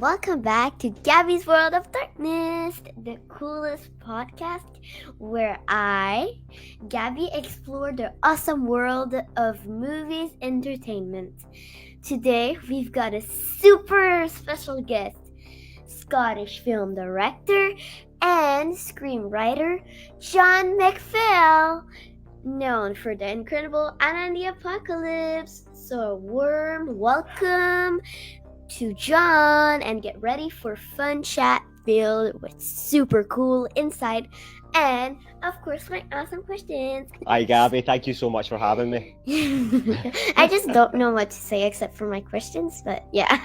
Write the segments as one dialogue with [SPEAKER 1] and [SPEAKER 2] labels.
[SPEAKER 1] and welcome back to Gaby's World of Darkness, the coolest podcast where I, Gaby, explore the awesome world of movies entertainment. Today, we've got a super special guest, Scottish film director and screenwriter John McPhail, known for the incredible and the Apocalypse. So a warm welcome to John and get ready for fun chat filled with super cool insight and, of course, my awesome questions.
[SPEAKER 2] Hi, Gaby. Thank you so much for having me.
[SPEAKER 1] I just don't know what to say except for my questions, but yeah.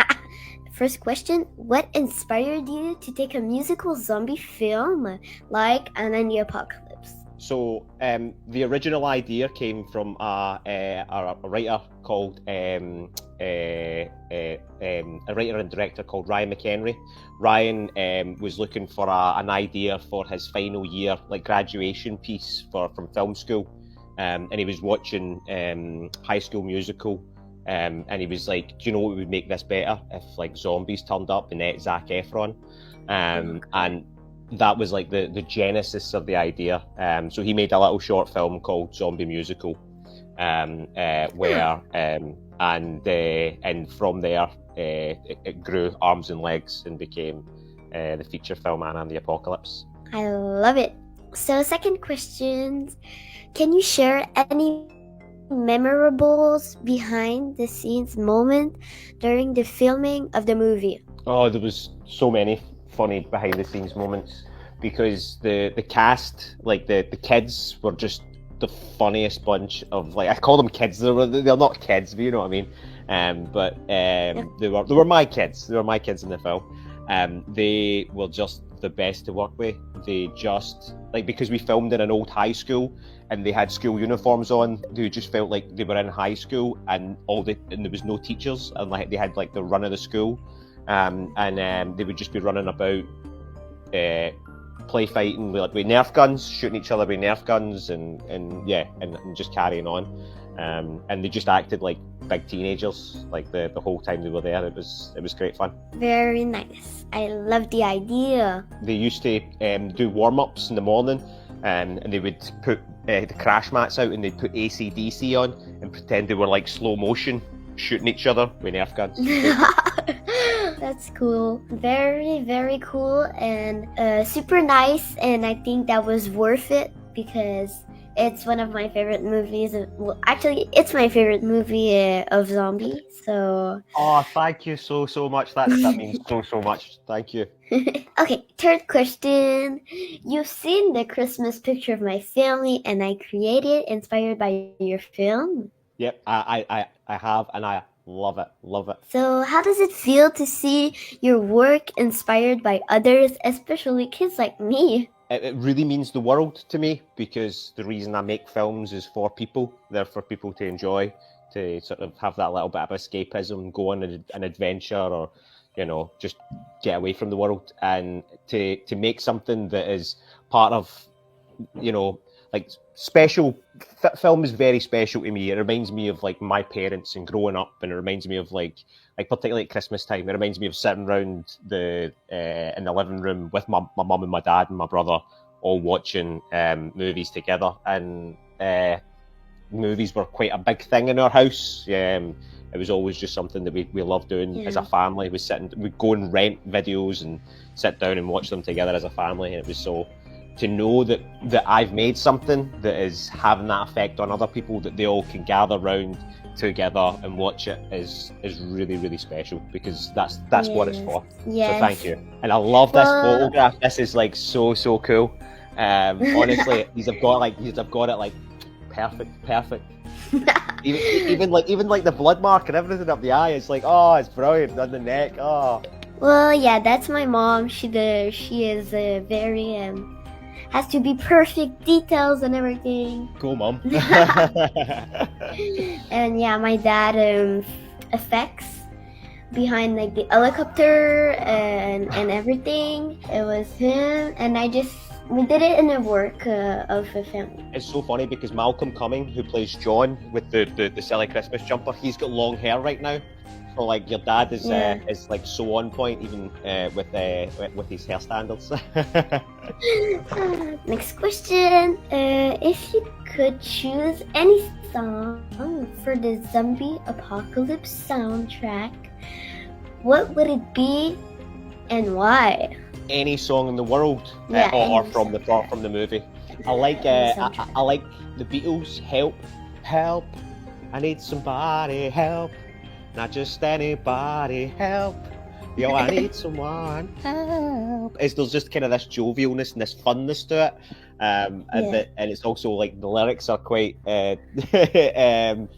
[SPEAKER 1] First question, what inspired you to take a musical zombie film like the Apocalypse?
[SPEAKER 2] So, the original idea came from a writer called a writer and director called Ryan McHenry. Ryan was looking for an idea for his final year, like graduation piece from film school, and he was watching High School Musical, and he was like, "Do you know what would make this better if like zombies turned up and ate Zac Efron?" And that was like the genesis of the idea. So he made a little short film called Zombie Musical, and from there it grew arms and legs and became the feature film and the Apocalypse.
[SPEAKER 1] I love it. So second question, can you share any memorables behind the scenes moment during the filming of the movie?
[SPEAKER 2] Oh, there was so many funny behind the scenes moments because the cast, like the kids, were just the funniest bunch of, like, I call them kids. They're not kids, but you know what I mean. They were my kids. They were my kids in the film. They were just the best to work with. They just, like, because we filmed in an old high school and they had school uniforms on, they just felt like they were in high school, and there was no teachers, and like they had like the run of the school. They would just be running about, play fighting with Nerf guns, shooting each other with Nerf guns, and just carrying on. And they just acted like big teenagers, like the whole time they were there. It was great fun.
[SPEAKER 1] Very nice. I love the idea.
[SPEAKER 2] They used to do warm-ups in the morning, and they would put the crash mats out, and they'd put AC/DC on and pretend they were like slow motion shooting each other with Nerf guns.
[SPEAKER 1] That's cool. Very, very cool, and super nice, and I think that was worth it because it's one of my favorite movies. Well, actually, it's my favorite movie of zombies, so...
[SPEAKER 2] Oh, thank you so much. That means so much. Thank you.
[SPEAKER 1] Okay, third question. You've seen the Christmas picture of my family, and I created inspired by your film.
[SPEAKER 2] Yep, I have, and I love it.
[SPEAKER 1] So how does it feel to see your work inspired by others, especially kids like me?
[SPEAKER 2] It really means the world to me, because the reason I make films is for people. They're for people to enjoy, to sort of have that little bit of escapism, go on an adventure, or, you know, just get away from the world. And to make something that is part of, you know, like special. Film is very special to me. It reminds me of like my parents and growing up, and it reminds me of like particularly at Christmas time. It reminds me of sitting around in the living room with my mum and my dad and my brother, all watching movies together. And movies were quite a big thing in our house. It was always just something that we loved doing as a family. We'd go and rent videos and sit down and watch them together as a family, and it was so. To know that I've made something that is having that effect on other people, that they all can gather round together and watch it is really, really special, because that's what it's for.
[SPEAKER 1] Yes.
[SPEAKER 2] So thank you. And I love this photograph. This is like so cool. Honestly, I've got it like perfect. even like the blood mark and everything up the eye. It's like, oh, it's brilliant. On the neck, oh.
[SPEAKER 1] Well, yeah, that's my mom. She is very has to be perfect details and everything.
[SPEAKER 2] Cool, Mom.
[SPEAKER 1] And yeah, my dad effects behind like the helicopter and everything. It was him, and I just We did it in a work of a family.
[SPEAKER 2] It's so funny because Malcolm Cumming, who plays John with the silly Christmas jumper, he's got long hair right now. So like your dad is like so on point even with his hair standards.
[SPEAKER 1] Next question. If you could choose any song for the zombie apocalypse soundtrack, what would it be and why?
[SPEAKER 2] Any song in the world,
[SPEAKER 1] Yeah,
[SPEAKER 2] or
[SPEAKER 1] any
[SPEAKER 2] from the movie. I like I like the Beatles. Help, help! I need somebody. Help, not just anybody. Help, yo! I need someone. Help! There's just kind of this jovialness and this funness to it, and it's also like the lyrics are quite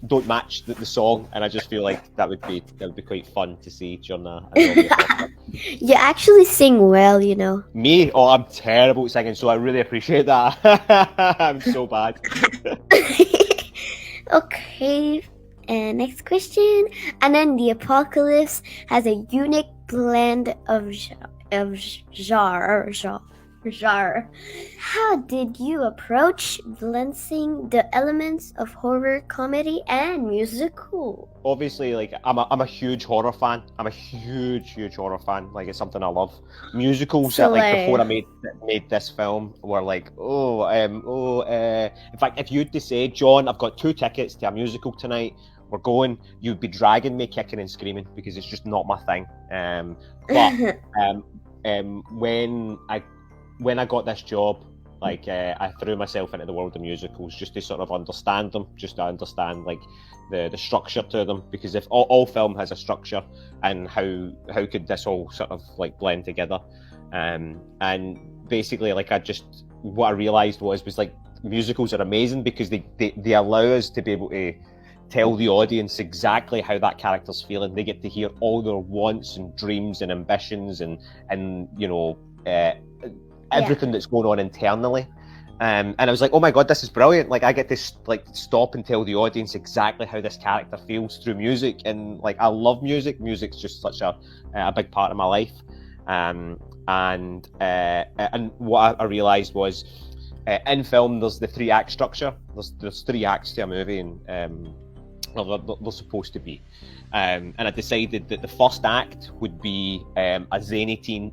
[SPEAKER 2] don't match the song, and I just feel like that would be quite fun to see during a zombie apocalypse.
[SPEAKER 1] You actually sing well, you know.
[SPEAKER 2] Me? Oh, I'm terrible at singing, so I really appreciate that. I'm so bad.
[SPEAKER 1] Okay, and next question. And then the apocalypse has a unique blend of genre. How did you approach balancing the elements of horror, comedy, and musical?
[SPEAKER 2] Obviously, like I'm a huge horror fan. I'm a huge horror fan. Like it's something I love. Musicals that like before I made this film were like, in fact, if you'd to say, John, I've got 2 tickets to a musical tonight, we're going, you'd be dragging me kicking and screaming because it's just not my thing. But when I got this job, like I threw myself into the world of musicals just to sort of understand them, just to understand like the structure to them, because if all film has a structure, and how could this all sort of like blend together, and basically like what I realised was like musicals are amazing because they allow us to be able to tell the audience exactly how that character's feeling. They get to hear all their wants and dreams and ambitions and you know everything that's going on internally, and I was like, oh my god, this is brilliant. Like I get to like stop and tell the audience exactly how this character feels through music, and like I love music. Music's just such a big part of my life, and what I realised was in film there's the 3-act structure. There's 3 acts to a movie, and they're supposed to be. And I decided that the first act would be a zany teen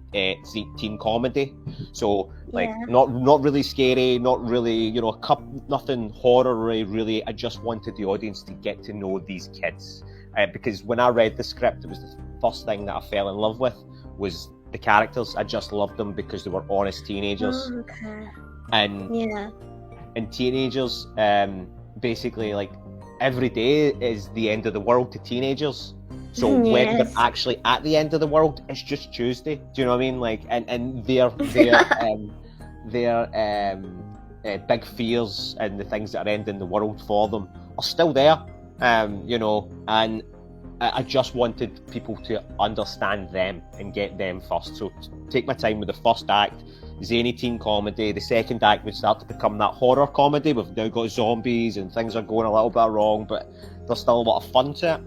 [SPEAKER 2] comedy. So like not really scary, not really nothing horror-y really. I just wanted the audience to get to know these kids, because when I read the script, it was the first thing that I fell in love with was the characters. I just loved them because they were honest teenagers.
[SPEAKER 1] Oh, okay.
[SPEAKER 2] And teenagers, basically like every day is the end of the world to teenagers. So when they're actually at the end of the world, it's just Tuesday. Do you know what I mean? Like, and their big fears and the things that are ending the world for them are still there. And I just wanted people to understand them and get them first. So take my time with the first act, zany teen comedy. The second act would start to become that horror comedy. We've now got zombies and things are going a little bit wrong, but there's still a lot of fun to it.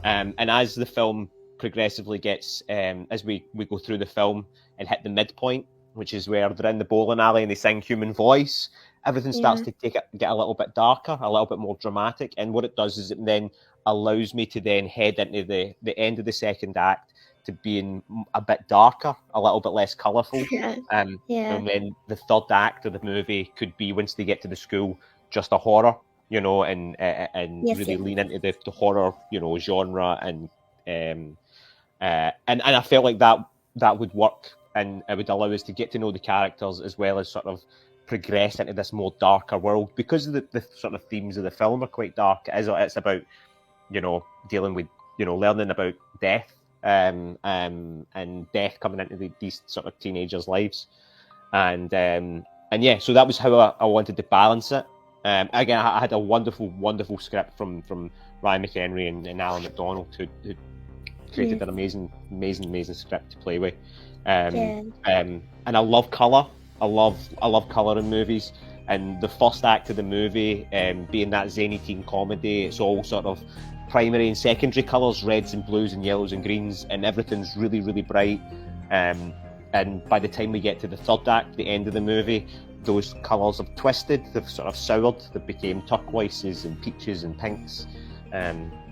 [SPEAKER 2] And as the film progressively gets, as we go through the film and hit the midpoint, which is where they're in the bowling alley and they sing Human Voice, everything starts to get a little bit darker, a little bit more dramatic. And what it does is it then allows me to then head into the end of the second act to being a bit darker, a little bit less colourful. And then the third act of the movie could be, once they get to the school, just a horror, and really lean into the horror, genre, and I felt like that would work, and it would allow us to get to know the characters as well as sort of progress into this more darker world, because of the sort of themes of the film are quite dark. It's about dealing with learning about death, and death coming into these sort of teenagers' lives, and so that was how I wanted to balance it. Again, I had a wonderful script from Ryan McHenry and Alan McDonald, who created an amazing script to play with. And I love colour. I love colour in movies. And the first act of the movie, being that zany teen comedy, it's all sort of primary and secondary colours, reds and blues and yellows and greens, and everything's really, really bright. and by the time we get to the third act, the end of the movie, those colours have twisted, they've sort of soured, they became turquoises and peaches and pinks.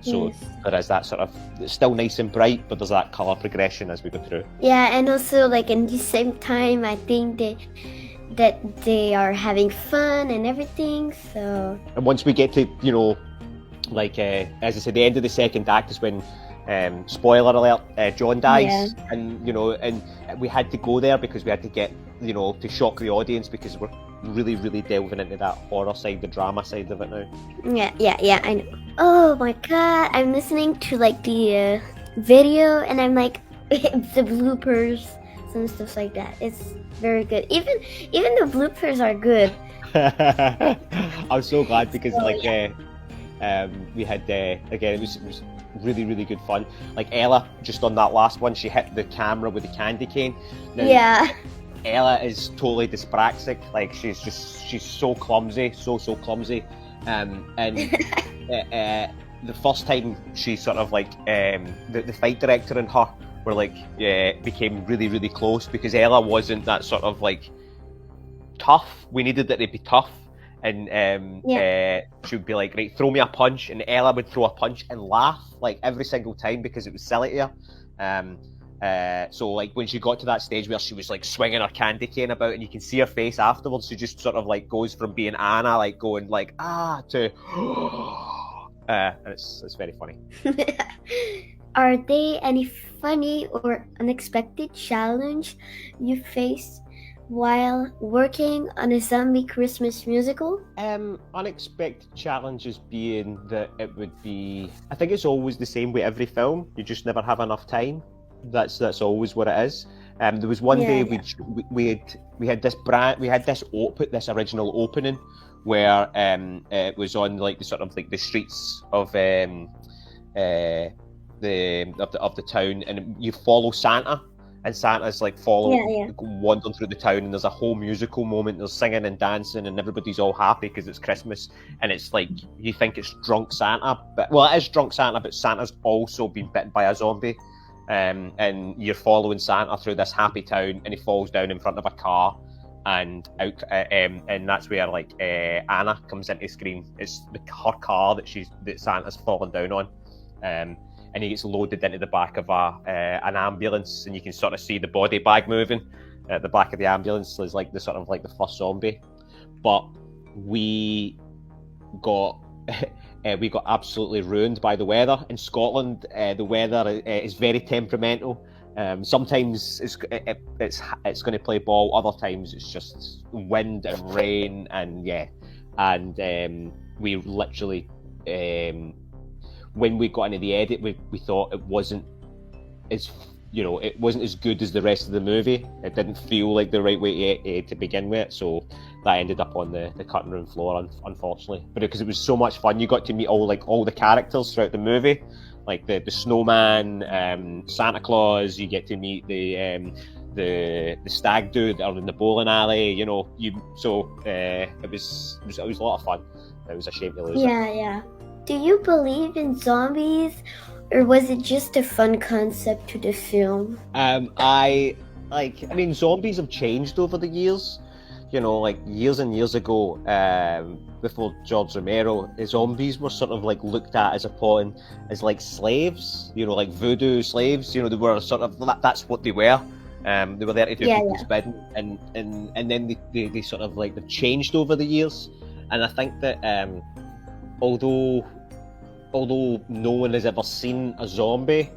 [SPEAKER 2] So
[SPEAKER 1] Yes.
[SPEAKER 2] there is that sort of, it's still nice and bright, but there's that colour progression as we go through.
[SPEAKER 1] Yeah, and also like in the same time, I think that they are having fun and everything. So
[SPEAKER 2] And once we get to, you know, like as I said, the end of the second act is when, spoiler alert, John dies, and you know, and we had to go there because we had to get, you know, to shock the audience because we're really, really delving into that horror side, the drama side of it now.
[SPEAKER 1] yeah, I know. Oh my god, I'm listening to like the video, and I'm like the bloopers and stuff like that. It's very good. Even the bloopers are good.
[SPEAKER 2] I'm so glad because
[SPEAKER 1] So,
[SPEAKER 2] like we had again it was really, really good fun. Like Ella, just on that last one, she hit the camera with the candy cane. Now,
[SPEAKER 1] Yeah.
[SPEAKER 2] Ella is totally dyspraxic. Like she's so clumsy, so clumsy. And the first time she sort of like the fight director and her were like became really, really close because Ella wasn't that sort of like tough. We needed it to be tough. And she would be like, right, throw me a punch, and Ella would throw a punch and laugh like every single time because it was silly to her. So like when she got to that stage where she was like swinging her candy cane about, and you can see her face afterwards, she just sort of like goes from being Anna, like going like to and it's very funny.
[SPEAKER 1] Are there any funny or unexpected challenge you faced while working on a zombie Christmas musical?
[SPEAKER 2] Unexpected challenges being that it would be, I think it's always the same with every film, you just never have enough time. That's always what it is. There was one day we had this original opening where it was on like the sort of like the streets of the town, and you follow Santa, and Santa's like wandering through the town, and there's a whole musical moment. There's singing and dancing, and everybody's all happy because it's Christmas. And it's like you think it's drunk Santa, but well, it is drunk Santa, but Santa's also been bitten by a zombie. And you're following Santa through this happy town, and he falls down in front of a car, and out, and that's where like Anna comes into screen. It's her car that Santa's fallen down on. And he gets loaded into the back of an ambulance, and you can sort of see the body bag moving at the back of the ambulance. Is like the sort of like the first zombie, but we got absolutely ruined by the weather in Scotland. The weather is very temperamental. Sometimes it's going to play ball. Other times it's just wind and rain, and we literally. When we got into the edit, we thought it wasn't as good as the rest of the movie. It didn't feel like the right way to begin with, so that ended up on the cutting room floor, unfortunately. But because it was so much fun, you got to meet all the characters throughout the movie, like the snowman, Santa Claus. You get to meet the stag do that are in the bowling alley. You know, it was a lot of fun. It was a shame to lose it.
[SPEAKER 1] Yeah. Do you believe in zombies, or was it just a fun concept to the film?
[SPEAKER 2] Zombies have changed over the years. You know, like years and years ago, before George Romero, zombies were sort of like looked at as like slaves. You know, like voodoo slaves. You know, they were sort of that's what they were. They were there to do people's bidding, and then they sort of like they've changed over the years. And I think that although no one has ever seen a zombie,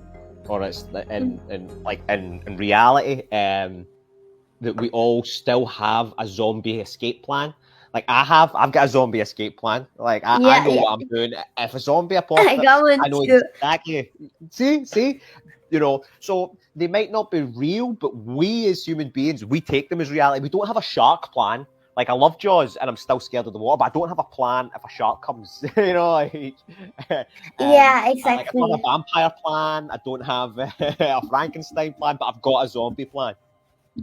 [SPEAKER 2] or it's in reality, that we all still have a zombie escape plan. Like I've got a zombie escape plan. Like I know what I'm doing. If a zombie apocalypse, I know exactly. See, you know. So they might not be real, but we as human beings, we take them as reality. We don't have a shark plan. Like I love Jaws, and I'm still scared of the water, but I don't have a plan if a shark comes. You know, like
[SPEAKER 1] yeah, exactly.
[SPEAKER 2] I don't have a vampire plan. I don't have a Frankenstein plan, but I've got a zombie plan.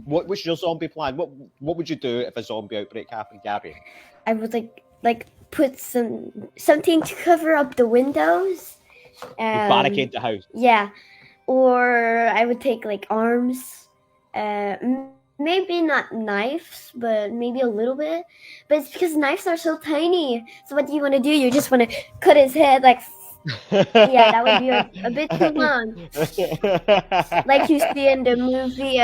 [SPEAKER 2] What's your zombie plan? What would you do if a zombie outbreak happened, Gaby?
[SPEAKER 1] I would like put something to cover up the windows.
[SPEAKER 2] Barricade the house.
[SPEAKER 1] Yeah, or I would take like arms Maybe not knives, but maybe a little bit. But it's because knives are so tiny. So what do you want to do? You just want to cut his head like. Yeah, that would be a bit too long. Like you see in the movie,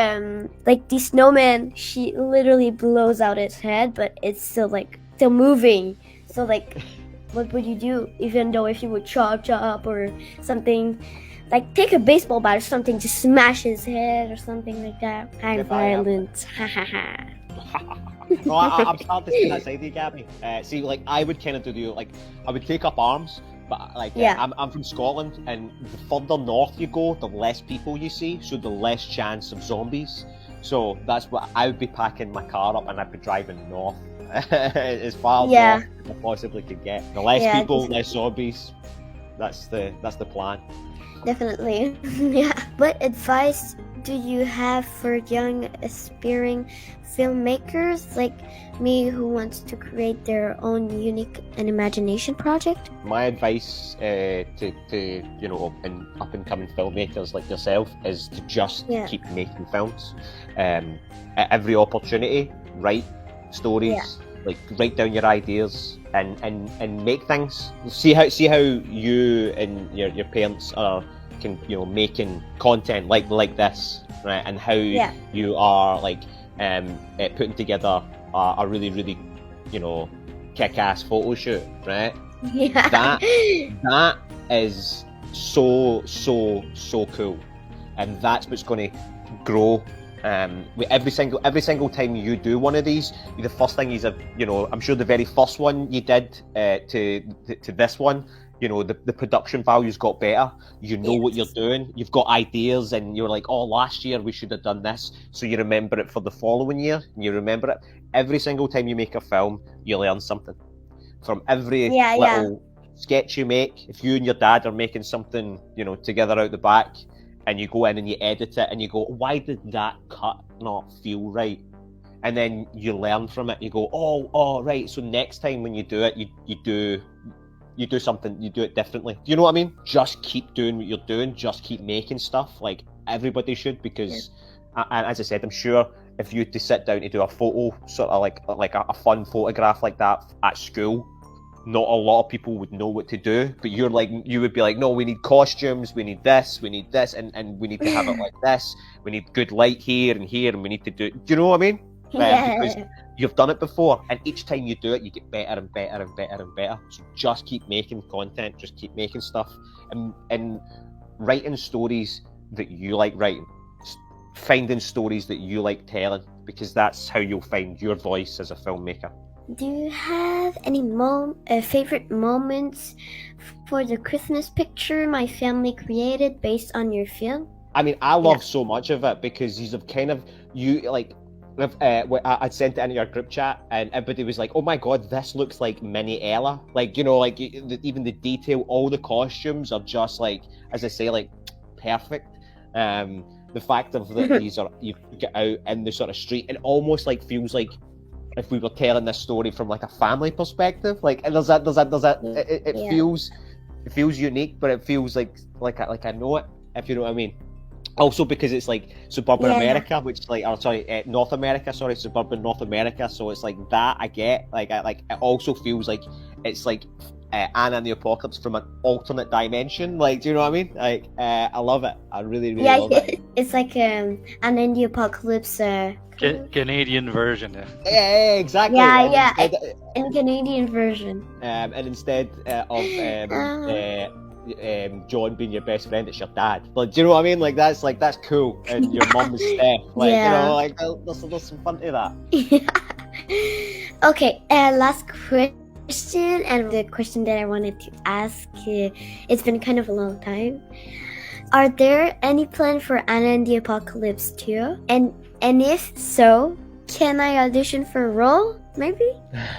[SPEAKER 1] like the snowman, she literally blows out its head, but it's still moving. So like, what would you do? Even though if you would chop or something, like take a baseball bat or something to smash his head or something like that. Kind of violent. Ha ha ha.
[SPEAKER 2] No, I'm starting to see that side of you, Gabby. See, like I would kind of do like I would take up arms. But like,
[SPEAKER 1] Yeah.
[SPEAKER 2] I'm from Scotland, and the further north you go, the less people you see, so the less chance of zombies. So that's what I would be packing my car up, and I'd be driving north as far north as I possibly could get. The less people, less zombies. That's the plan.
[SPEAKER 1] Definitely. Yeah. What advice do you have for young aspiring filmmakers like me who wants to create their own unique and imagination project?
[SPEAKER 2] My advice to up and coming filmmakers like yourself is to just keep making films. At every opportunity, write stories, like write down your ideas and make things. See how you and your parents are making content like this, right? And how you are like putting together a really, really, kick-ass photo shoot, right?
[SPEAKER 1] Yeah.
[SPEAKER 2] That is so cool, and that's what's going to grow. With every single time you do one of these, the first thing is I'm sure the very first one you did to this one, the production values got better. What you're doing. You've got ideas, and you're like, oh, last year we should have done this. So you remember it for the following year, and you remember it. Every single time you make a film, you learn something. From every little sketch you make, if you and your dad are making something, together out the back, and you go in and you edit it, and you go, why did that cut not feel right? And then you learn from it. You go, oh, right. So next time when you do it, you do something, you do it differently. Do you know what I mean? Just keep doing what you're doing. Just keep making stuff like everybody should, because, and as I said, I'm sure if you had to sit down to do a photo, sort of like a fun photograph like that at school, not a lot of people would know what to do. But you would be like, no, we need costumes, we need this, and we need to have it like this. We need good light here, and we need to do. Do you know what I mean? Because you've done it before, and each time you do it, you get better and better and better and better. So just keep making content, just keep making stuff, and writing stories that you like writing, finding stories that you like telling, because that's how you'll find your voice as a filmmaker.
[SPEAKER 1] Do you have any favorite moments for the Christmas picture my family created based on your film?
[SPEAKER 2] I mean, I love so much of it because you've kind of I'd sent it into your group chat, and everybody was like, "Oh my god, this looks like Mini Ella!" Even the detail, all the costumes are just like, as I say, like perfect. The fact of that these are you get out in the sort of street, it almost like feels like if we were telling this story from like a family perspective. Like, and there's that. It feels unique, but it feels like I know it. If you know what I mean. Also because it's like suburban America, which North America, suburban North America. So it's like that I get. It also feels like it's like Anna and the Apocalypse from an alternate dimension. Like, do you know what I mean? Like, I love it. I really, really love it.
[SPEAKER 1] It's like Anna and the Apocalypse.
[SPEAKER 3] Canadian version.
[SPEAKER 2] Yeah, exactly.
[SPEAKER 1] In Canadian version.
[SPEAKER 2] And instead of John being your best friend, it's your dad. Like, do you know what I mean? Like that's cool. And your mum is Steph. Like, there's some fun to that.
[SPEAKER 1] Okay, last question, and the question that I wanted to ask. It's been kind of a long time. Are there any plan for Anna and the Apocalypse 2? And if so, can I audition for a role? Maybe?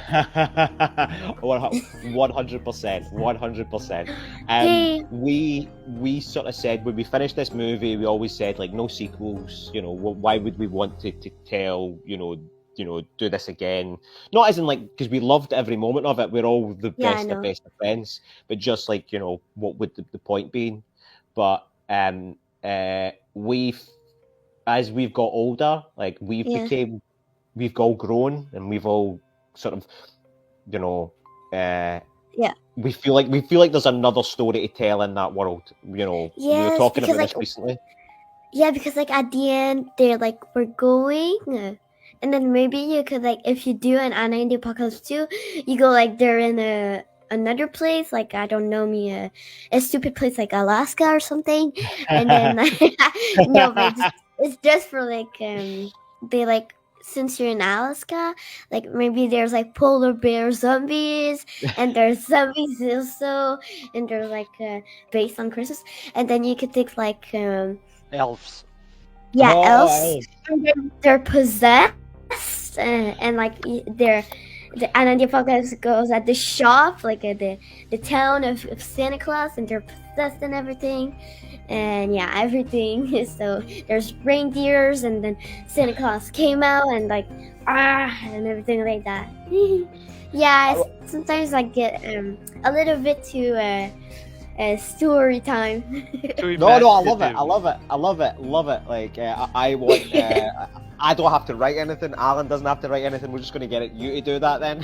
[SPEAKER 2] 100%. We sort of said when we finished this movie, we always said like no sequels. Why would we want to tell do this again? Not as in like because we loved every moment of it. We're all the best of friends, but just like what would the point be? But we as we've got older, like we've all grown, and we've all sort of, you know, we feel like there's another story to tell in that world. You know, we were
[SPEAKER 1] Yes,
[SPEAKER 2] talking
[SPEAKER 1] because
[SPEAKER 2] about
[SPEAKER 1] like
[SPEAKER 2] this recently.
[SPEAKER 1] yeah, because like at the end they're like we're going, and then maybe you could like if you do an Anna and the Apocalypse 2, you go like they're in another place, like I don't know me a stupid place like Alaska or something, and then no, but it's just for like they like since you're in Alaska, like maybe there's like polar bear zombies, and there's zombies also, and they're like based on Christmas, and then you could think like
[SPEAKER 3] Elves.
[SPEAKER 1] elves, and then they're possessed, and like and then the apocalypse goes at the shop, like at the town of Santa Claus, and they're possessed and everything, and everything. So there's reindeers, and then Santa Claus came out, and like and everything like that. Sometimes I get a little bit too story time.
[SPEAKER 2] No, I love it. Like I want. I don't have to write anything. Alan doesn't have to write anything. We're just going to get you to do that then.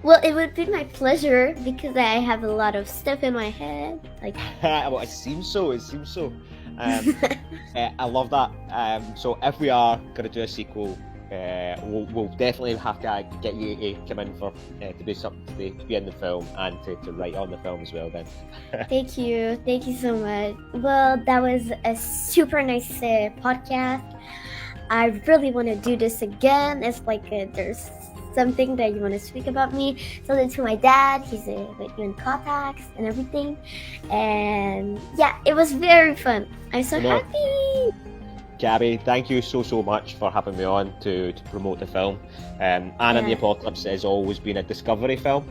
[SPEAKER 1] Well, it would be my pleasure because I have a lot of stuff in my head. Like,
[SPEAKER 2] well, it seems so. I love that. So if we are going to do a sequel, we'll definitely have to get you to come in for to do something to be in the film and to write on the film as well then.
[SPEAKER 1] Thank you so much. Well, that was a super nice podcast. I really want to do this again. It's like there's something that you want to speak about me, tell it to my dad. He's with you in contacts and everything, and it was very fun. I'm so happy.
[SPEAKER 2] Gaby, thank you so much for having me on to promote the film. Anna and the Apocalypse has always been a discovery film.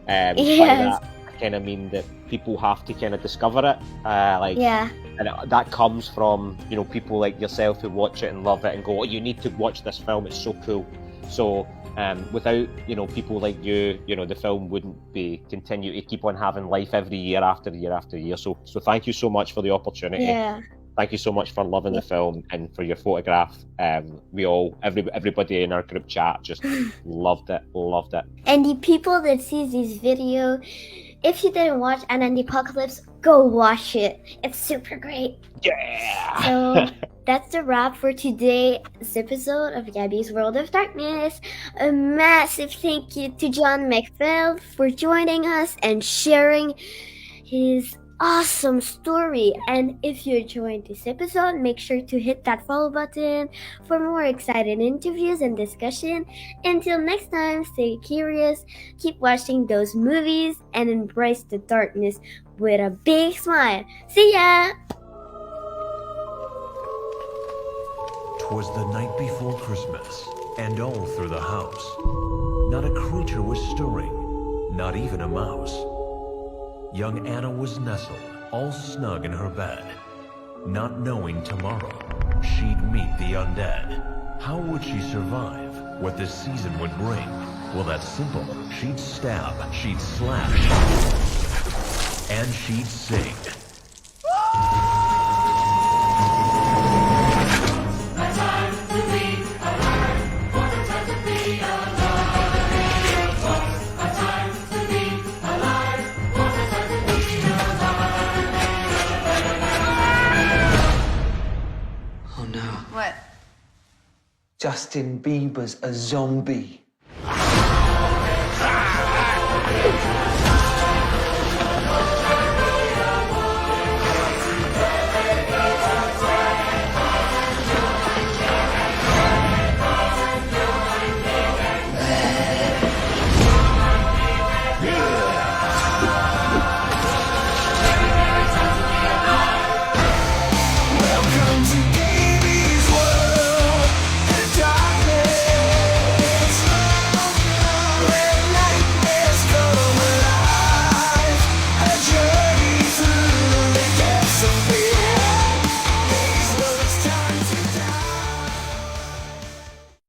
[SPEAKER 2] By that, I kind of mean that people have to kind of discover it. And that comes from people like yourself who watch it and love it and go, "Oh, you need to watch this film. It's so cool." So without people like you, the film wouldn't continue to keep on having life every year after year after year. So thank you so much for the opportunity.
[SPEAKER 1] Yeah.
[SPEAKER 2] Thank you so much for loving the film and for your photograph. Everybody in our group chat just loved it.
[SPEAKER 1] And the people that sees this video, if you didn't watch Anna and the Apocalypse, go watch it. It's super great.
[SPEAKER 2] Yeah.
[SPEAKER 1] So that's the wrap for today's episode of Gaby's World of Darkness. A massive thank you to John McPhail for joining us and sharing his awesome story. And if you enjoyed this episode, make sure to hit that follow button for more exciting interviews and discussion. Until next time, stay curious, keep watching those movies, and embrace the darkness with a big smile. See ya!
[SPEAKER 4] 'Twas the night before Christmas, and all through the house not a creature was stirring, not even a mouse. Young Anna was nestled, all snug in her bed, not knowing tomorrow she'd meet the undead. How would she survive what this season would bring? Well, that's simple. She'd stab, she'd slash, and she'd sing.
[SPEAKER 5] Justin Bieber's a zombie.